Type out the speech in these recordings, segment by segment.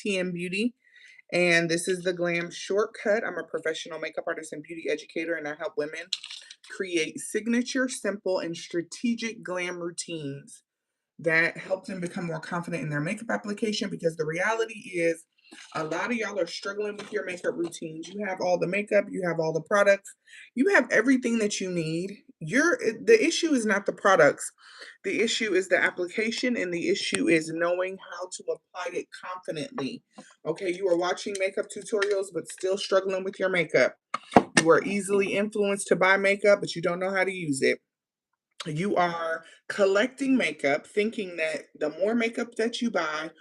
TM Beauty, and this is the Glam Shortcut. I'm a professional makeup artist and beauty educator, and I help women create signature, simple, and strategic glam routines that help them become more confident in their makeup application, because the reality is a lot of y'all are struggling with your makeup routines. You have all the makeup, you have all the products, you have everything that you need. The issue is not the products. The issue is the application, and the issue is knowing how to apply it confidently. Okay, you are watching makeup tutorials but still struggling with your makeup. You are easily influenced to buy makeup, but you don't know how to use it. You are collecting makeup thinking that the more makeup that you buy,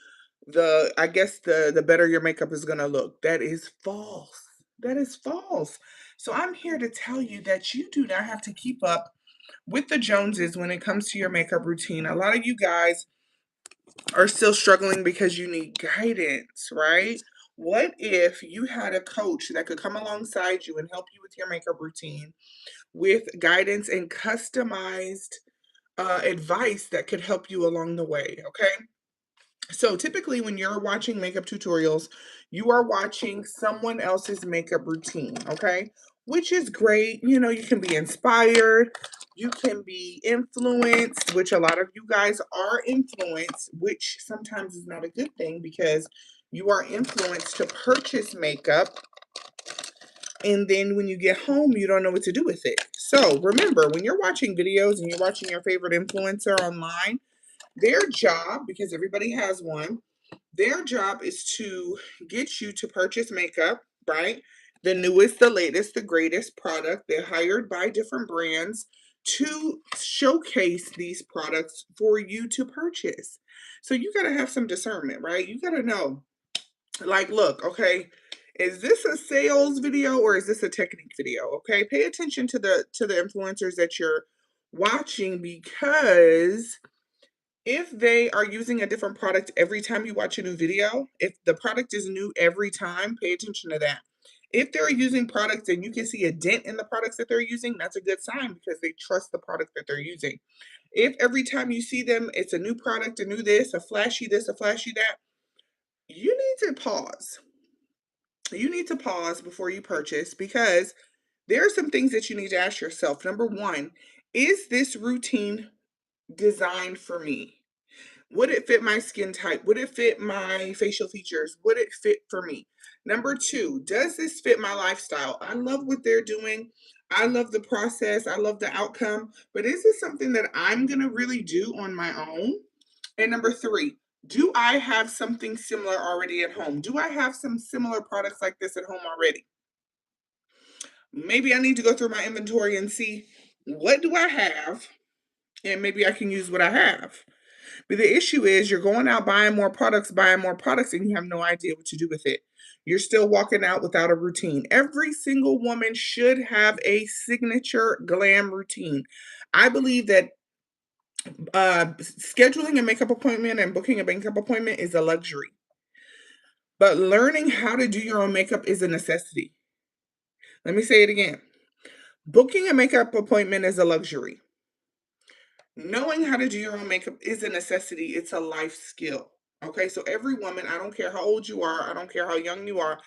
the better your makeup is going to look. That is false. That is false. So I'm here to tell you that you do not have to keep up with the Joneses when it comes to your makeup routine. A lot of you guys are still struggling because you need guidance, right? What if you had a coach that could come alongside you and help you with your makeup routine with guidance and customized advice that could help you along the way, okay? So typically when you're watching makeup tutorials, you are watching someone else's makeup routine, okay? Which is great. You know, you can be inspired, you can be influenced, which a lot of you guys are influenced, which sometimes is not a good thing because you are influenced to purchase makeup, and then when you get home, you don't know what to do with it. So remember, when you're watching videos and you're watching your favorite influencer online, their job, because everybody has one, their job is to get you to purchase makeup, right? The newest, the latest, the greatest product. They're hired by different brands to showcase these products for you to purchase. So you got to have some discernment, right? You got to know, like, look, okay, is this a sales video or is this a technique video? Okay, pay attention to the influencers that you're watching, because if they are using a different product every time you watch a new video, if the product is new every time, pay attention to that. If they're using products and you can see a dent in the products that they're using, that's a good sign because they trust the product that they're using. If every time you see them, it's a new product, a new this, a flashy that, you need to pause. You need to pause before you purchase, because there are some things that you need to ask yourself. Number one, is this routine designed for me? Would it fit my skin type? Would it fit my facial features? Would it fit for me? Number two, does this fit my lifestyle? I love what they're doing. I love the process. I love the outcome. But is this something that I'm going to really do on my own? And number three, do I have something similar already at home? Do I have some similar products like this at home already? Maybe I need to go through my inventory and see, what do I have? And maybe I can use what I have. But the issue is you're going out buying more products, and you have no idea what to do with it. You're still walking out without a routine. Every single woman should have a signature glam routine. I believe that scheduling a makeup appointment and booking a makeup appointment is a luxury, but learning how to do your own makeup is a necessity. Let me say it again. Booking a makeup appointment is a luxury. Knowing how to do your own makeup is a necessity. It's a life skill. Okay, so every woman, I don't care how old you are, I don't care how young you are,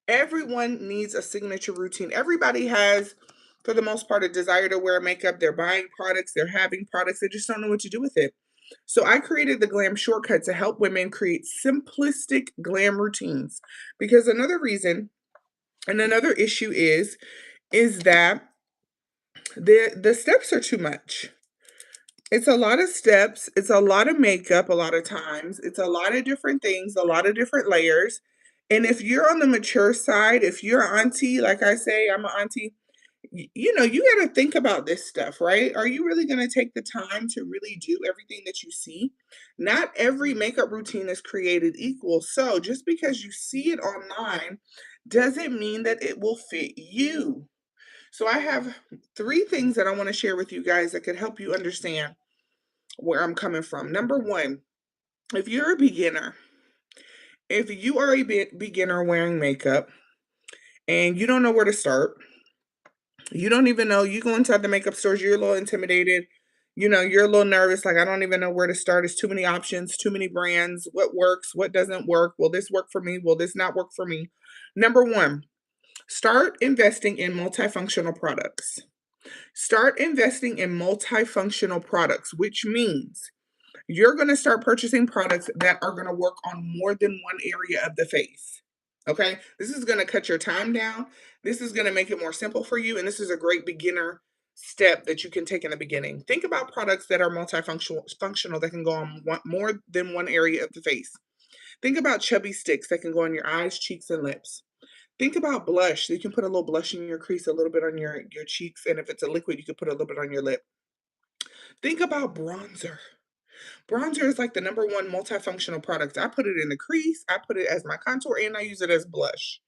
everyone needs a signature routine. Everybody has, for the most part, a desire to wear makeup. They're buying products, they're having products, they just don't know what to do with it. So I created the Glam Shortcut to help women create simplistic glam routines. Because another reason and another issue is that the steps are too much. It's a lot of steps, it's a lot of makeup a lot of times, it's a lot of different things, a lot of different layers, and if you're on the mature side, if you're an auntie, like I say, I'm an auntie, you know, you gotta think about this stuff, right? Are you really gonna take the time to really do everything that you see? Not every makeup routine is created equal, so just because you see it online doesn't mean that it will fit you. So I have 3 things that I wanna share with you guys that could help you understand where I'm coming from. Number one, if you're a beginner, if you are a beginner wearing makeup and you don't know where to start, you don't even know, you go inside the makeup stores, you're a little intimidated, you know, you're a little nervous, like, I don't even know where to start. It's too many options, too many brands. What works? What doesn't work? Will this work for me? Will this not work for me? Number one, start investing in multifunctional products. Start investing in multifunctional products, which means you're going to start purchasing products that are going to work on more than one area of the face. Okay. This is going to cut your time down. This is going to make it more simple for you. And this is a great beginner step that you can take in the beginning. Think about products that are multifunctional that can go on more than one area of the face. Think about chubby sticks that can go on your eyes, cheeks, and lips. Think about blush. You can put a little blush in your crease, a little bit on your cheeks, and if it's a liquid, you can put a little bit on your lip. Think about bronzer. Bronzer is like the number one multifunctional product. I put it in the crease, I put it as my contour, and I use it as blush.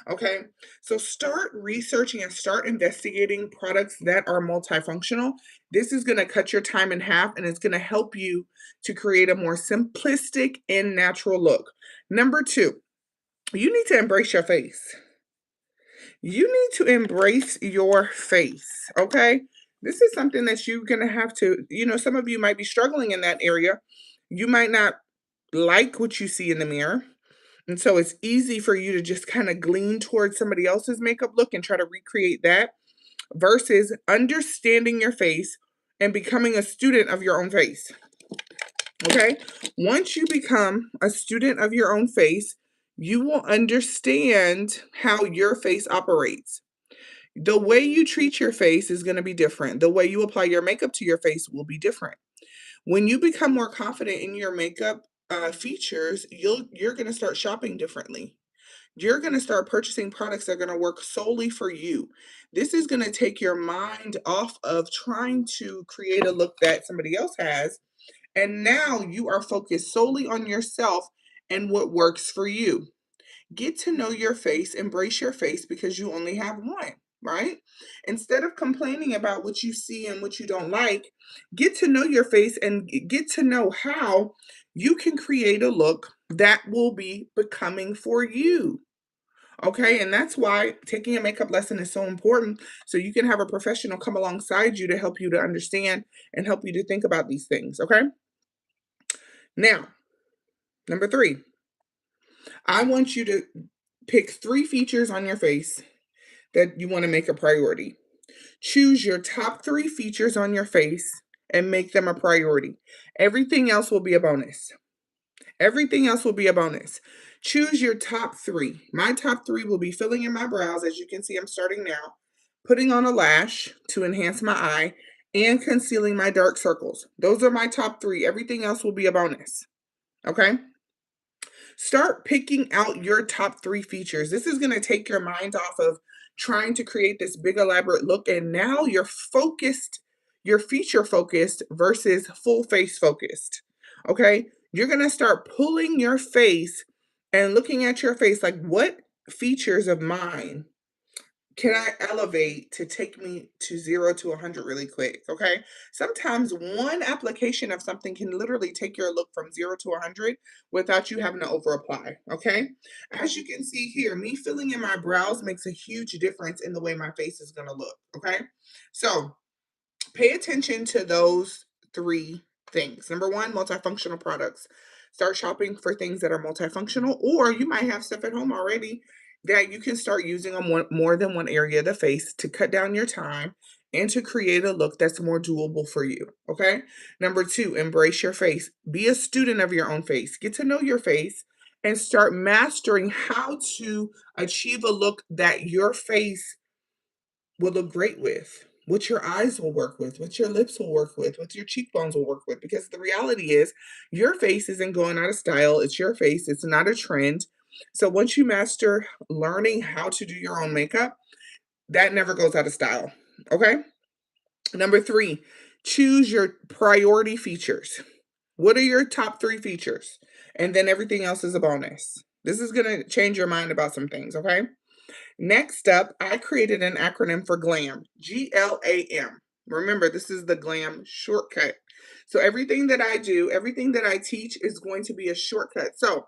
Okay, so start researching and start investigating products that are multifunctional. This is going to cut your time in half and it's going to help you to create a more simplistic and natural look. Number two, you need to embrace your face. You need to embrace your face, okay? This is something that you're gonna have to, you know, some of you might be struggling in that area. You might not like what you see in the mirror. And so it's easy for you to just kind of glean towards somebody else's makeup look and try to recreate that versus understanding your face and becoming a student of your own face. Okay? Once you become a student of your own face, you will understand how your face operates. The way you treat your face is going to be different. The way you apply your makeup to your face will be different. When you become more confident in your makeup features, you're going to start shopping differently. You're going to start purchasing products that are going to work solely for you. This is going to take your mind off of trying to create a look that somebody else has, and now you are focused solely on yourself and what works for you. Get to know your face, embrace your face because you only have one, right? Instead of complaining about what you see and what you don't like, get to know your face and get to know how you can create a look that will be becoming for you. Okay, and that's why taking a makeup lesson is so important. So you can have a professional come alongside you to help you to understand and help you to think about these things. Okay, now, number three, I want you to pick 3 features on your face that you want to make a priority. Choose your top 3 features on your face and make them a priority. Everything else will be a bonus. Everything else will be a bonus. Choose your top 3. My top 3 will be filling in my brows. As you can see, I'm starting now. Putting on a lash to enhance my eye and concealing my dark circles. Those are my top 3. Everything else will be a bonus. Okay? Start picking out your top 3 features. This is going to take your mind off of trying to create this big elaborate look. And now you're focused, you're feature focused versus full face focused. Okay. You're going to start pulling your face and looking at your face like, what features of mine can I elevate to take me to 0 to 100 really quick? Okay. Sometimes one application of something can literally take your look from 0 to 100 without you having to over apply. Okay. As you can see here, me filling in my brows makes a huge difference in the way my face is going to look. Okay. So pay attention to those 3 things. Number one, multifunctional products. Start shopping for things that are multifunctional, or you might have stuff at home already that you can start using on more than one area of the face to cut down your time and to create a look that's more doable for you. Okay. Number two, embrace your face. Be a student of your own face. Get to know your face and start mastering how to achieve a look that your face will look great with, what your eyes will work with, what your lips will work with, what your cheekbones will work with. Because the reality is, your face isn't going out of style. It's your face, it's not a trend. So once you master learning how to do your own makeup, that never goes out of style. Okay. Number three, choose your priority features. What are your top 3 features? And then everything else is a bonus. This is going to change your mind about some things. Okay. Next up, I created an acronym for GLAM, GLAM. Remember, this is the GLAM shortcut. So everything that I do, everything that I teach is going to be a shortcut. So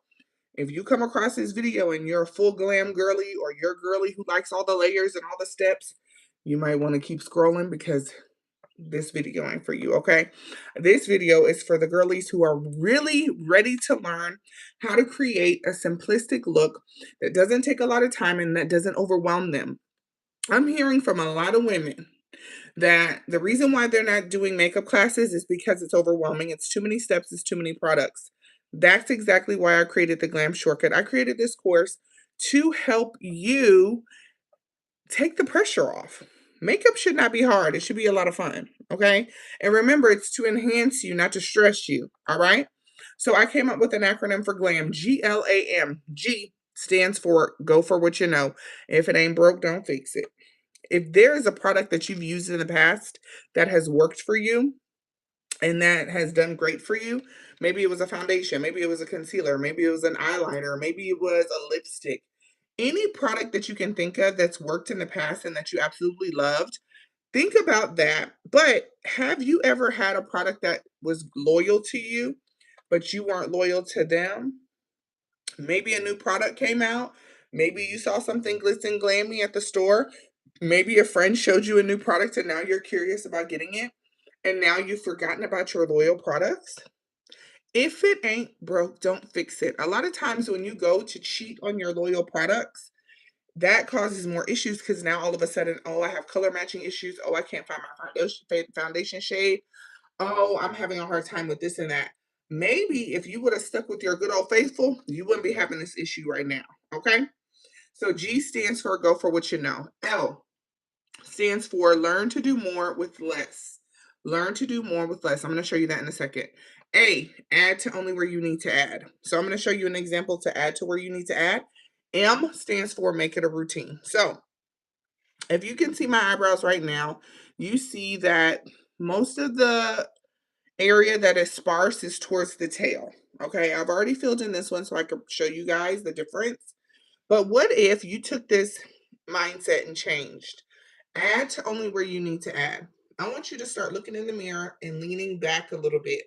if you come across this video and you're a full glam girly or you're a girly who likes all the layers and all the steps, you might want to keep scrolling because this video ain't for you, okay? This video is for the girlies who are really ready to learn how to create a simplistic look that doesn't take a lot of time and that doesn't overwhelm them. I'm hearing from a lot of women that the reason why they're not doing makeup classes is because it's overwhelming. It's too many steps, it's too many products. That's exactly why I created the Glam Shortcut. I created this course to help you take the pressure off. Makeup should not be hard. It should be a lot of fun, okay? And remember, it's to enhance you, not to stress you, all right? So I came up with an acronym for GLAM, GLAM. G stands for go for what you know. If it ain't broke, don't fix it. If there is a product that you've used in the past that has worked for you and that has done great for you, maybe it was a foundation, maybe it was a concealer, maybe it was an eyeliner, maybe it was a lipstick. Any product that you can think of that's worked in the past and that you absolutely loved, think about that. But have you ever had a product that was loyal to you, but you weren't loyal to them? Maybe a new product came out. Maybe you saw something glitz and glammy at the store. Maybe a friend showed you a new product and now you're curious about getting it. And now you've forgotten about your loyal products. If it ain't broke, don't fix it. A lot of times when you go to cheat on your loyal products, that causes more issues because now all of a sudden, oh, I have color matching issues. Oh, I can't find my foundation shade. Oh, I'm having a hard time with this and that. Maybe if you would have stuck with your good old faithful, you wouldn't be having this issue right now. Okay. So G stands for go for what you know. L stands for learn to do more with less. Learn to do more with less. I'm going to show you that in a second. A, add to only where you need to add. So I'm going to show you an example to add to where you need to add. M stands for make it a routine. So if you can see my eyebrows right now, you see that most of the area that is sparse is towards the tail. Okay, I've already filled in this one so I can show you guys the difference. But what if you took this mindset and changed? Add to only where you need to add. I want you to start looking in the mirror and leaning back a little bit.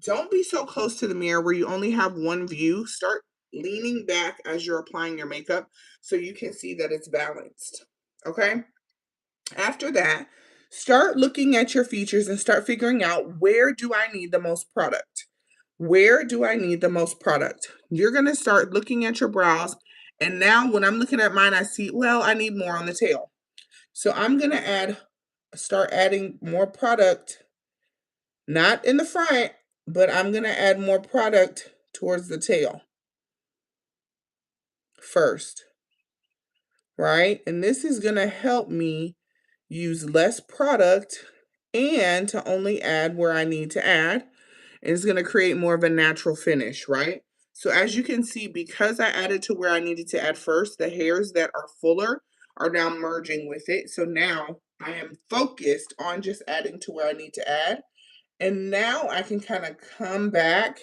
Don't be so close to the mirror where you only have one view. Start leaning back as you're applying your makeup so you can see that it's balanced. Okay? After that, start looking at your features and start figuring out where do I need the most product? Where do I need the most product? You're going to start looking at your brows. And now when I'm looking at mine, I see, well, I need more on the tail. So I'm going to start adding more product, not in the front, but I'm going to add more product towards the tail first, right? And this is going to help me use less product and to only add where I need to add. And it's going to create more of a natural finish, right? So as you can see, because I added to where I needed to add first, the hairs that are fuller are now merging with it. So now I am focused on just adding to where I need to add. And now I can kind of come back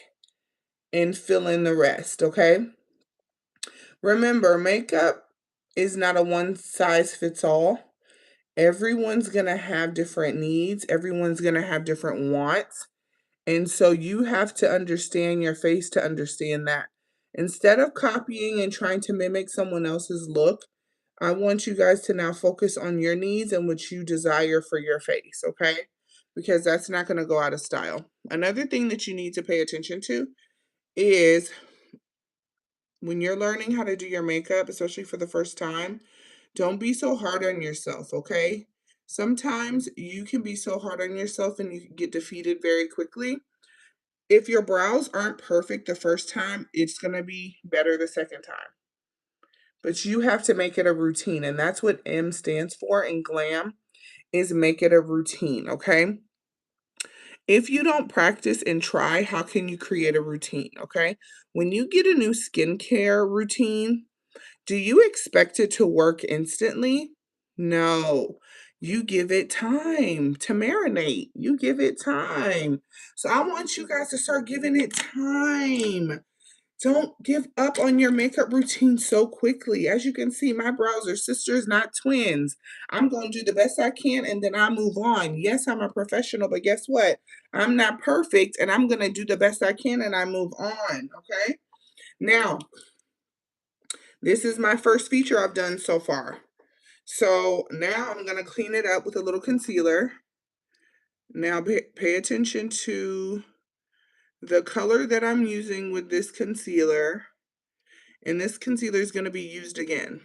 and fill in the rest, okay? Remember, makeup is not a one size fits all. Everyone's going to have different needs. Everyone's going to have different wants. And so you have to understand your face to understand that. Instead of copying and trying to mimic someone else's look, I want you guys to now focus on your needs and what you desire for your face, okay? Because that's not going to go out of style. Another thing that you need to pay attention to is when you're learning how to do your makeup, especially for the first time, don't be so hard on yourself, okay? Sometimes you can be so hard on yourself and you can get defeated very quickly. If your brows aren't perfect the first time, it's going to be better the second time. But you have to make it a routine, and that's what M stands for in GLAM, is make it a routine, okay? If you don't practice and try, how can you create a routine, okay? When you get a new skincare routine, do you expect it to work instantly? No. You give it time to marinate. You give it time. So I want you guys to start giving it time. Don't give up on your makeup routine so quickly. As you can see, my brows are sisters, not twins. I'm going to do the best I can and then I move on. Yes, I'm a professional, but guess what? I'm not perfect and I'm going to do the best I can and I move on. Okay. Now, this is my first feature I've done so far. So now I'm going to clean it up with a little concealer. Now pay attention to the color that I'm using with this concealer. And this concealer is going to be used again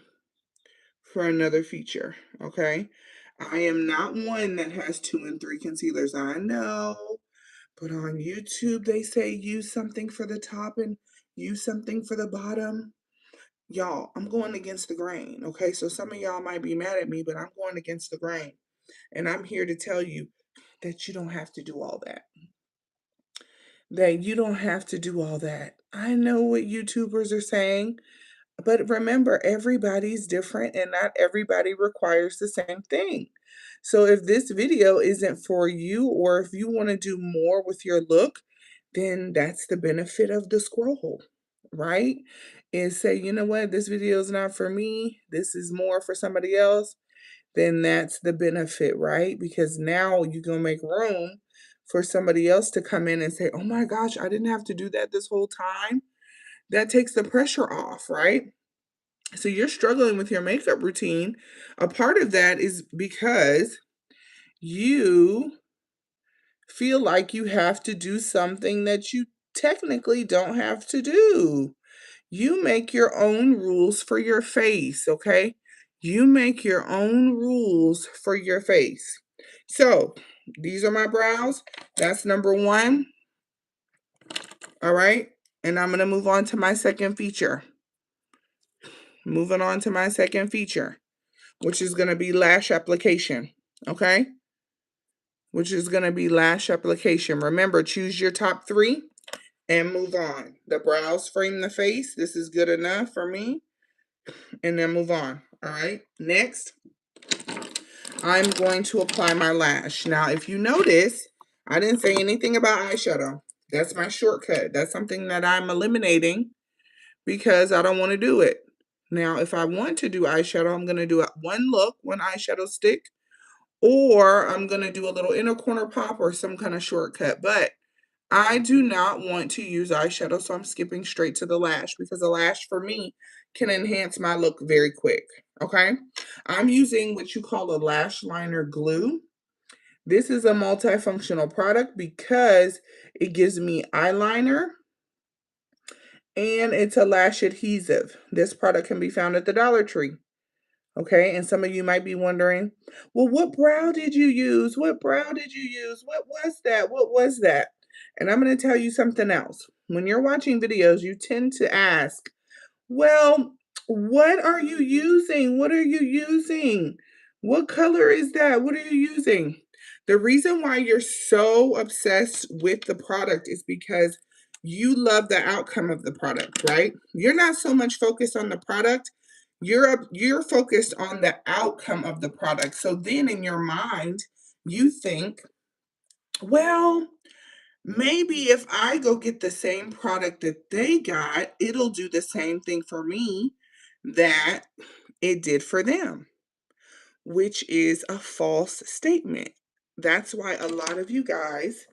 for another feature, okay? I am not one that has 2 and 3 concealers. I know, but on YouTube they say use something for the top and use something for the bottom. Y'all, I'm going against the grain, okay? So some of y'all might be mad at me, but I'm going against the grain. And I'm here to tell you that you don't have to do all that. That you don't have to do all that. I know what YouTubers are saying. But remember, everybody's different and not everybody requires the same thing. So if this video isn't for you, or if you want to do more with your look, then that's the benefit of the scroll, right? Is say, you know what, this video is not for me, this is more for somebody else, then that's the benefit, right? Because now you're going to make room for somebody else to come in and say, oh my gosh, I didn't have to do that this whole time. That takes the pressure off, right? So you're struggling with your makeup routine. A part of that is because you feel like you have to do something that you technically don't have to do. You make your own rules for your face, okay? You make your own rules for your face. So these are my brows. That's number one. All right. And I'm going to move on to my second feature. Moving on to my second feature, which is going to be lash application, okay? Which is going to be lash application. Remember, choose your top 3 and move on. The brows frame the face. This is good enough for me. And then move on, all right? Next, I'm going to apply my lash. Now, if you notice, I didn't say anything about eyeshadow. That's my shortcut. That's something that I'm eliminating because I don't want to do it. Now, if I want to do eyeshadow, I'm going to do one look, one eyeshadow stick, or I'm going to do a little inner corner pop or some kind of shortcut. But I do not want to use eyeshadow, so I'm skipping straight to the lash because the lash for me can enhance my look very quick, okay? I'm using what you call a lash liner glue. This is a multifunctional product because it gives me eyeliner and it's a lash adhesive. This product can be found at the Dollar Tree. Okay, and some of you might be wondering, well, what brow did you use? What brow did you use? What was that? What was that? And I'm going to tell you something else. When you're watching videos, you tend to ask, well, what are you using? What are you using? What color is that? What are you using? The reason why you're so obsessed with the product is because you love the outcome of the product, right? You're not so much focused on the product. You're focused on the outcome of the product. So then in your mind, you think, well, maybe if I go get the same product that they got, it'll do the same thing for me that it did for them, which is a false statement. That's why a lot of you guys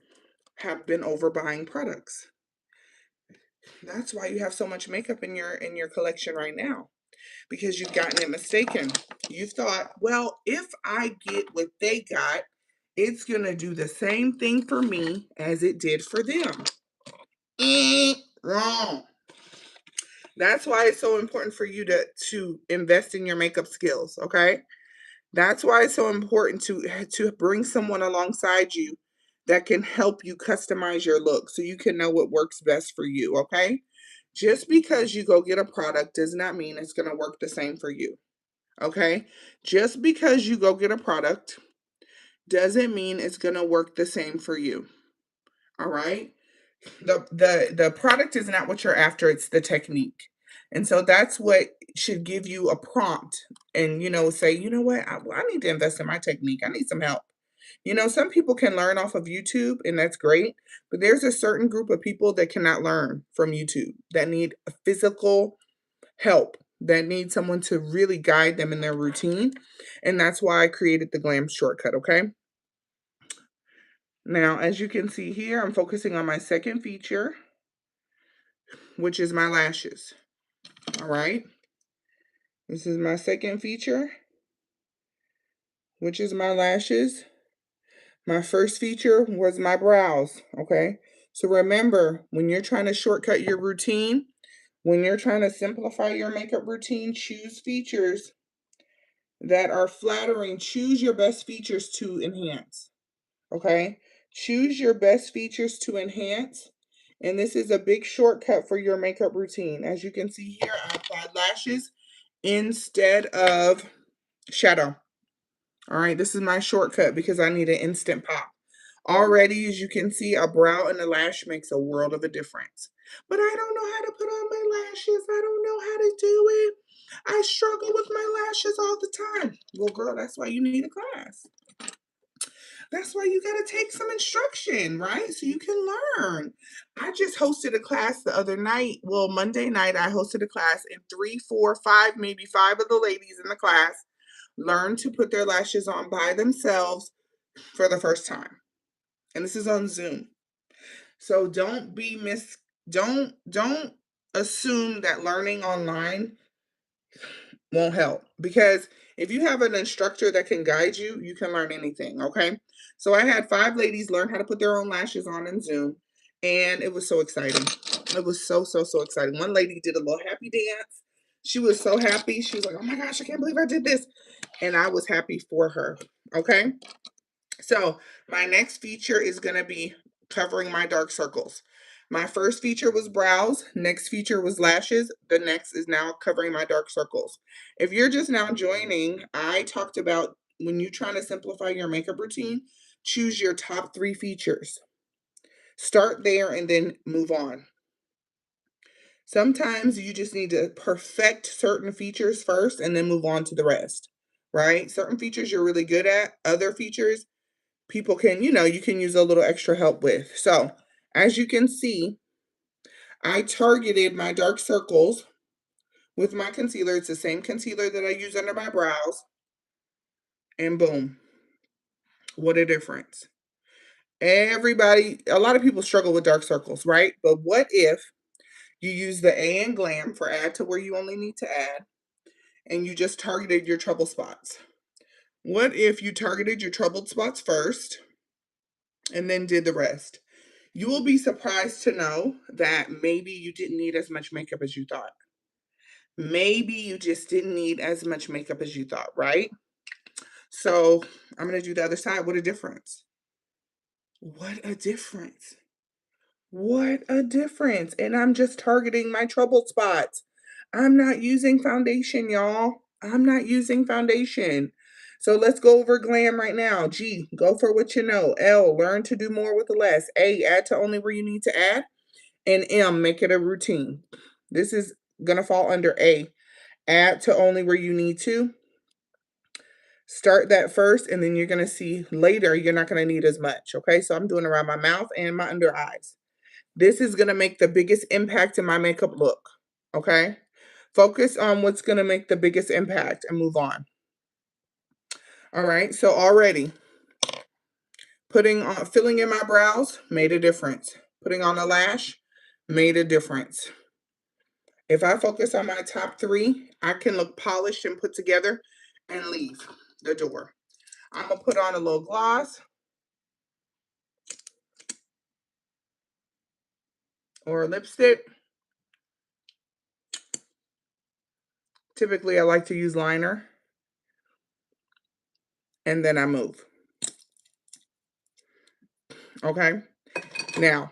have been overbuying products. That's why you have so much makeup in your collection right now, because you've gotten it mistaken. You thought, well, if I get what they got, it's going to do the same thing for me as it did for them. Wrong. That's why it's so important for you to invest in your makeup skills, okay? That's why it's so important to bring someone alongside you that can help you customize your look so you can know what works best for you, okay? Just because you go get a product does not mean it's going to work the same for you, okay? Just because you go get a product doesn't mean it's going to work the same for you. All right? The product is not what you're after, it's the technique. And so that's what should give you a prompt and say, you know what, I need to invest in my technique. I need some help. Some people can learn off of YouTube and that's great, but there's a certain group of people that cannot learn from YouTube, that need a physical help, that need someone to really guide them in their routine. And that's why I created the Glam Shortcut, okay? Now, as you can see here, I'm focusing on my second feature, which is my lashes. All right. This is my second feature, which is my lashes. My first feature was my brows, okay? So remember, when you're trying to shortcut your routine, when you're trying to simplify your makeup routine, choose features that are flattering. Choose your best features to enhance, okay? Choose your best features to enhance. And this is a big shortcut for your makeup routine. As you can see here, I applied lashes instead of shadow. All right, this is my shortcut because I need an instant pop. Already, as you can see, a brow and a lash makes a world of a difference. But I don't know how to put on my lashes. I don't know how to do it. I struggle with my lashes all the time. Well, girl, that's why you need a class. That's why you got to take some instruction, right? So you can learn. I just hosted a class the other night. Well, Monday night, I hosted a class, and 3, 4, 5, maybe 5 of the ladies in the class learned to put their lashes on by themselves for the first time. And this is on Zoom. So don't assume that learning online won't help, because if you have an instructor that can guide you, you can learn anything, okay? So I had 5 ladies learn how to put their own lashes on in Zoom, and it was so exciting. It was so exciting. One lady did a little happy dance. She was so happy. She was like, "Oh my gosh, I can't believe I did this." And I was happy for her, okay? So my next feature is going to be covering my dark circles. My first feature was brows. Next feature was lashes. The next is now covering my dark circles. If you're just now joining, I talked about when you're trying to simplify your makeup routine, choose your top 3 features. Start there and then move on. Sometimes you just need to perfect certain features first and then move on to the rest, right? Certain features you're really good at, other features people can, you can use a little extra help with. So, as you can see, I targeted my dark circles with my concealer. It's the same concealer that I use under my brows. And boom, what a difference. A lot of people struggle with dark circles, right? But what if you use the A and Glam for add to where you only need to add, and you just targeted your trouble spots? What if you targeted your troubled spots first and then did the rest? You will be surprised to know that maybe you didn't need as much makeup as you thought. Maybe you just didn't need as much makeup as you thought, right? So I'm going to do the other side. What a difference. What a difference. What a difference. And I'm just targeting my troubled spots. I'm not using foundation, y'all. I'm not using foundation. So let's go over glam right now. G, go for what you know. L, learn to do more with less. A, add to only where you need to add. And M, make it a routine. This is going to fall under A. Add to only where you need to. Start that first, and then you're going to see later you're not going to need as much, okay? So I'm doing around my mouth and my under eyes. This is going to make the biggest impact in my makeup look, okay? Focus on what's going to make the biggest impact and move on. All right, so already filling in my brows made a difference. Putting on a lash made a difference. If I focus on my top 3, I can look polished and put together and leave the door. I'm going to put on a little gloss or a lipstick. Typically, I like to use liner. And then I move. Okay? Now,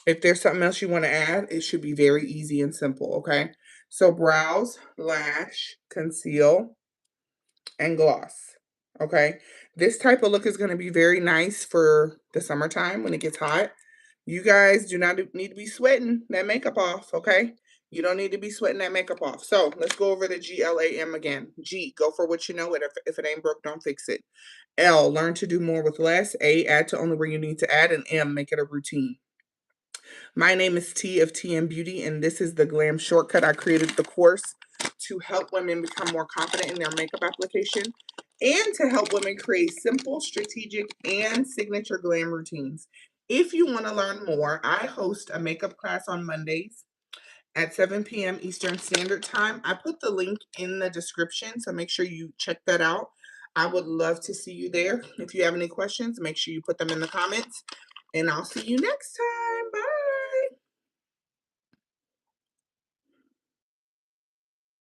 if there's something else you want to add, it should be very easy and simple, okay? So brows, lash, conceal, and gloss. Okay? This type of look is going to be very nice for the summertime when it gets hot. You guys do not need to be sweating that makeup off, okay? You don't need to be sweating that makeup off. So let's go over the GLAM again. G, go for what you know. If it ain't broke, don't fix it. L, learn to do more with less. A, add to only where you need to add. And M, make it a routine. My name is T of TM Beauty, and this is the Glam Shortcut. I created the course to help women become more confident in their makeup application and to help women create simple, strategic, and signature glam routines. If you want to learn more, I host a makeup class on Mondays at 7 p.m. Eastern Standard Time. I put the link in the description, so make sure you check that out. I would love to see you there. If you have any questions, make sure you put them in the comments, and I'll see you next time. Bye.